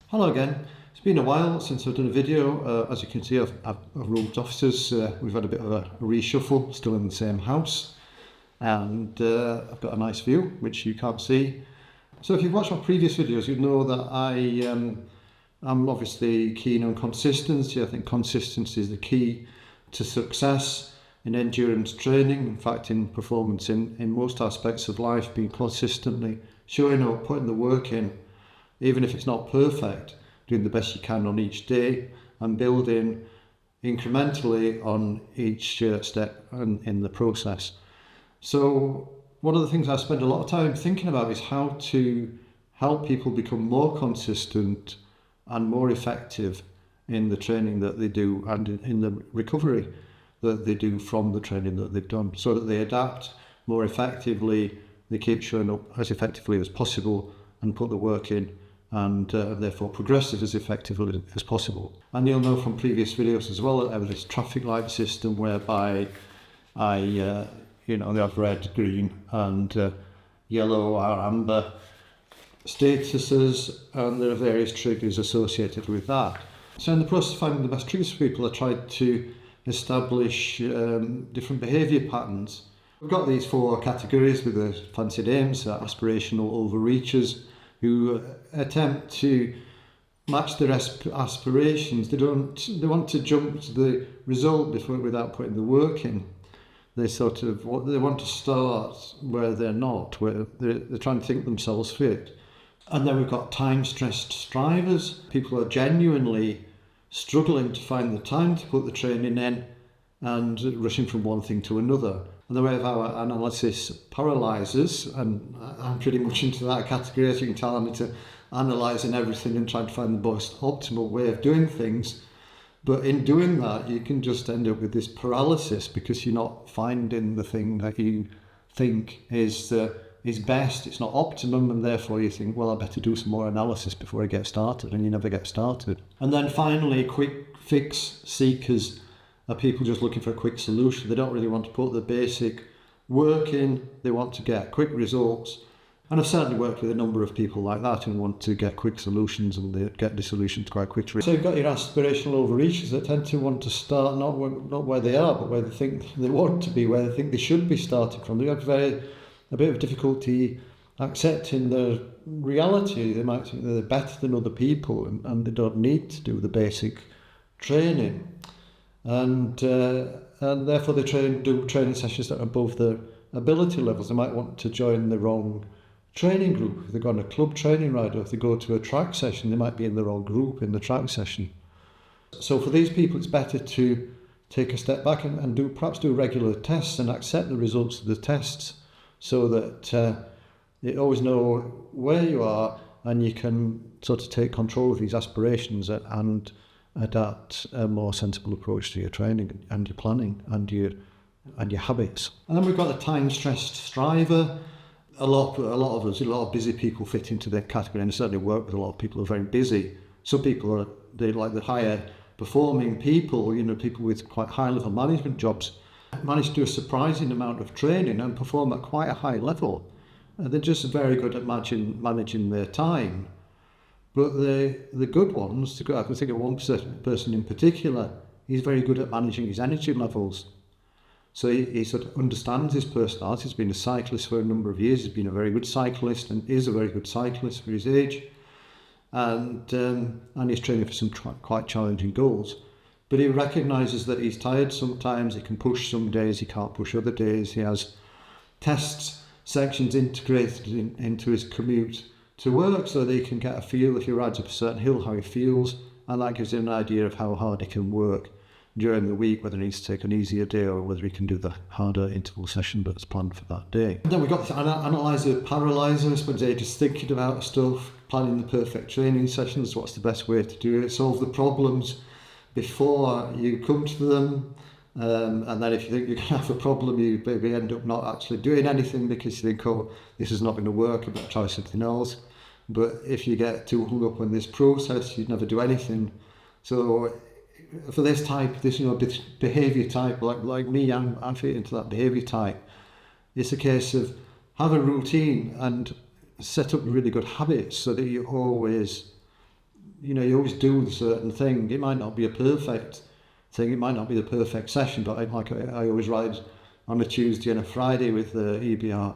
Hello again. It's been a while since I've done a video. As you can see, I've moved offices. We've had a bit of a reshuffle, still in the same house. And I've got a nice view, which you can't see. So if you've watched my previous videos, you know that I'm obviously keen on consistency. I think consistency is the key to success in endurance training. In fact, in performance in most aspects of life, being consistently showing up, putting the work in, even if it's not perfect, doing the best you can on each day and building incrementally on each step in the process. So one of the things I spend a lot of time thinking about is how to help people become more consistent and more effective in the training that they do and in the recovery that they do from the training that they've done, so that they adapt more effectively, they keep showing up as effectively as possible and put the work in, and therefore progress it as effectively as possible. And you'll know from previous videos as well that I have this traffic light system whereby I they have red, green and yellow or amber statuses, and there are various triggers associated with that. So in the process of finding the best triggers for people, I tried to establish different behaviour patterns. We've got these 4 categories with the fancy names: aspirational overreachers, who attempt to match their aspirations. They want to jump to the result without putting the work in. They want to start where they're not, where they're trying to think themselves fit. And then we've got time-stressed strivers. People are genuinely struggling to find the time to put the training in and rushing from one thing to another. And then we have our analysis paralyzers, and I'm pretty much into that category. As you can tell, I'm into analysing everything and trying to find the most optimal way of doing things. But in doing that, you can just end up with this paralysis because you're not finding the thing that you think is best. It's not optimum, and therefore you think, well, I better do some more analysis before I get started, and you never get started. And then finally, quick fix seekers are people just looking for a quick solution. They don't really want to put the basic work in. They want to get quick results. And I've certainly worked with a number of people like that who want to get quick solutions, and they get the solutions quite quickly. So you've got your aspirational overreachers that tend to want to start not where they are, but where they think they want to be, where they think they should be starting from. They have a bit of difficulty accepting their reality. They might think they're better than other people and they don't need to do the basic training. And therefore they do training sessions that are above their ability levels. They might want to join the wrong training group. If they go on a club training ride, or if they go to a track session, they might be in the wrong group in the track session. So for these people, it's better to take a step back and perhaps do regular tests and accept the results of the tests, so that you always know where you are and you can sort of take control of these aspirations and adapt a more sensible approach to your training and your planning and your habits. And then we've got the time-stressed striver. A lot of busy people fit into their category, and I certainly work with a lot of people who are very busy. Some people they're like the higher performing people, people with quite high level management jobs, manage to do a surprising amount of training and perform at quite a high level. They're just very good at managing their time. But the good ones, I can think of one person in particular, he's very good at managing his energy levels. So he sort of understands his personality. He's been a cyclist for a number of years. He's been a very good cyclist and is a very good cyclist for his age. And he's training for some quite challenging goals. But he recognises that he's tired sometimes. He can push some days, he can't push other days. He has tests sections integrated into his commute to work, so that he can get a feel, if he rides up a certain hill, how he feels, and that gives him an idea of how hard he can work during the week, whether he needs to take an easier day or whether he can do the harder interval session that's planned for that day. And then we've got this analyzer paralyzers, when they're just thinking about stuff, planning the perfect training sessions, what's the best way to do it, solve the problems before you come to them. And then if you think you're going to have a problem, you maybe end up not actually doing anything because you think, oh, this is not going to work, I better try something else. But if you get too hung up on this process, you'd never do anything. So for this behaviour type, like me, I fit into that behaviour type. It's a case of have a routine and set up really good habits so that you always you always do the certain thing. It might not be a perfect thing, it might not be the perfect session, but I always ride on a Tuesday and a Friday with the EBR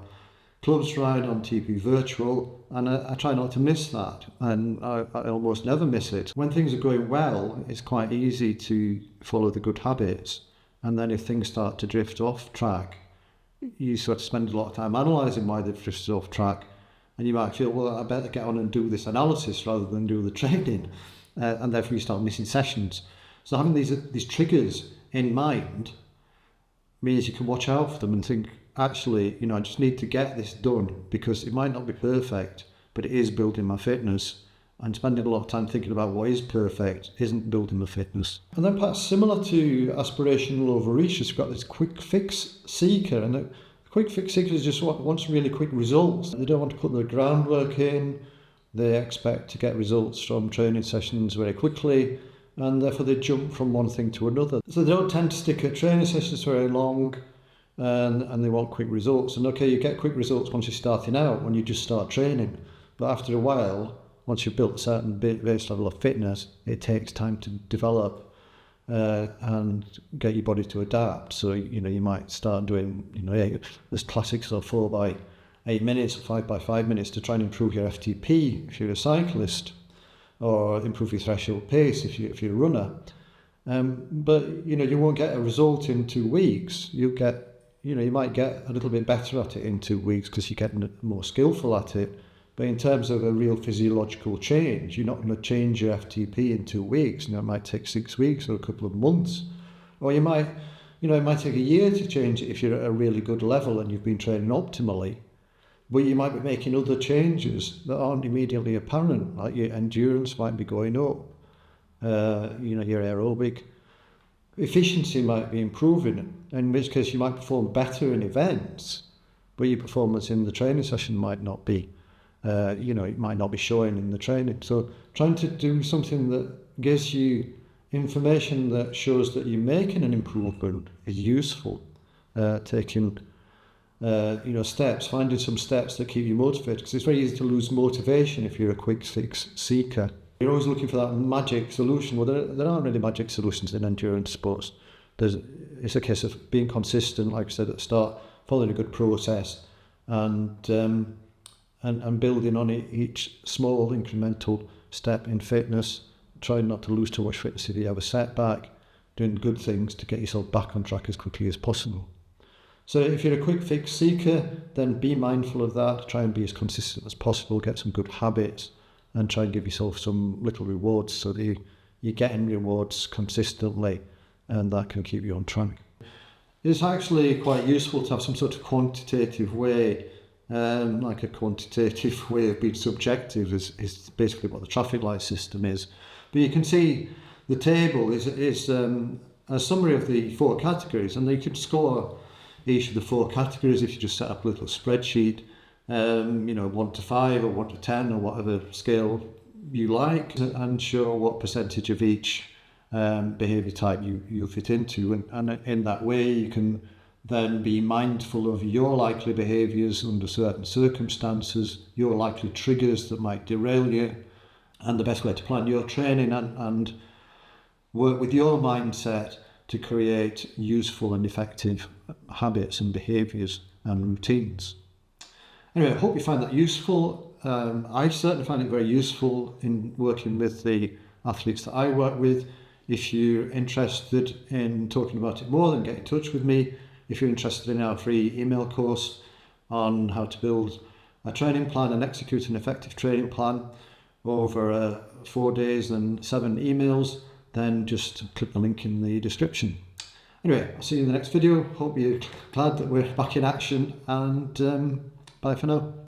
clubs ride on TP Virtual, and I try not to miss that, and I almost never miss it. When things are going well, it's quite easy to follow the good habits, and then if things start to drift off track, you sort of spend a lot of time analysing why they've drifted off track, and you might feel, well, I better get on and do this analysis rather than do the training, and therefore you start missing sessions. So having these triggers in mind means you can watch out for them and think, actually, I just need to get this done because it might not be perfect, but it is building my fitness. And spending a lot of time thinking about what is perfect isn't building my fitness. And then perhaps similar to aspirational overreachers, we've got this quick fix seeker, and the quick fix seeker is just wants really quick results. They don't want to put the groundwork in. They expect to get results from training sessions very quickly, and therefore they jump from one thing to another. So they don't tend to stick at training sessions very long, and they want quick results. And okay, you get quick results once you're starting out, when you just start training. But after a while, once you've built a certain base level of fitness, it takes time to develop and get your body to adapt. So, you might start doing, there's classics of 4 by 8 minutes or 5 by 5 minutes to try and improve your FTP if you're a cyclist, or improve your threshold pace if you're a runner. But you won't get a result in 2 weeks. You might get a little bit better at it in 2 weeks because you're getting more skillful at it. But in terms of a real physiological change, you're not going to change your FTP in 2 weeks. It might take 6 weeks or a couple of months, or it might take a year to change it if you're at a really good level and you've been training optimally. But you might be making other changes that aren't immediately apparent, like your endurance might be going up, your aerobic efficiency might be improving, in which case you might perform better in events, but your performance in the training session might not be. It might not be showing in the training. So trying to do something that gives you information that shows that you're making an improvement is useful. Taking steps, finding some steps that keep you motivated, because it's very easy to lose motivation if you're a quick fix seeker. You're always looking for that magic solution. Well, there aren't really magic solutions in endurance sports. It's a case of being consistent, like I said at the start, following a good process, and building on it each small incremental step in fitness, trying not to lose too much fitness if you have a setback, doing good things to get yourself back on track as quickly as possible. So if you're a quick fix seeker, then be mindful of that, try and be as consistent as possible, get some good habits, and try and give yourself some little rewards so that you're getting rewards consistently, and that can keep you on track. It's actually quite useful to have some sort of quantitative way. Like a quantitative way of being subjective is basically what the traffic light system is. But you can see the table is a summary of the 4 categories, and you could score each of the 4 categories if you just set up a little spreadsheet, 1 to 5 or 1 to 10 or whatever scale you like, and show what percentage of each behaviour type you fit into, and in that way you can then be mindful of your likely behaviours under certain circumstances, your likely triggers that might derail you, and the best way to plan your training and work with your mindset to create useful and effective habits and behaviours and routines. Anyway, I hope you find that useful. I certainly find it very useful in working with the athletes that I work with. If you're interested in talking about it more, then get in touch with me. If you're interested in our free email course on how to build a training plan and execute an effective training plan over 4 days and 7 emails, then just click the link in the description. Anyway, I'll see you in the next video. Hope you're glad that we're back in action, and bye for now.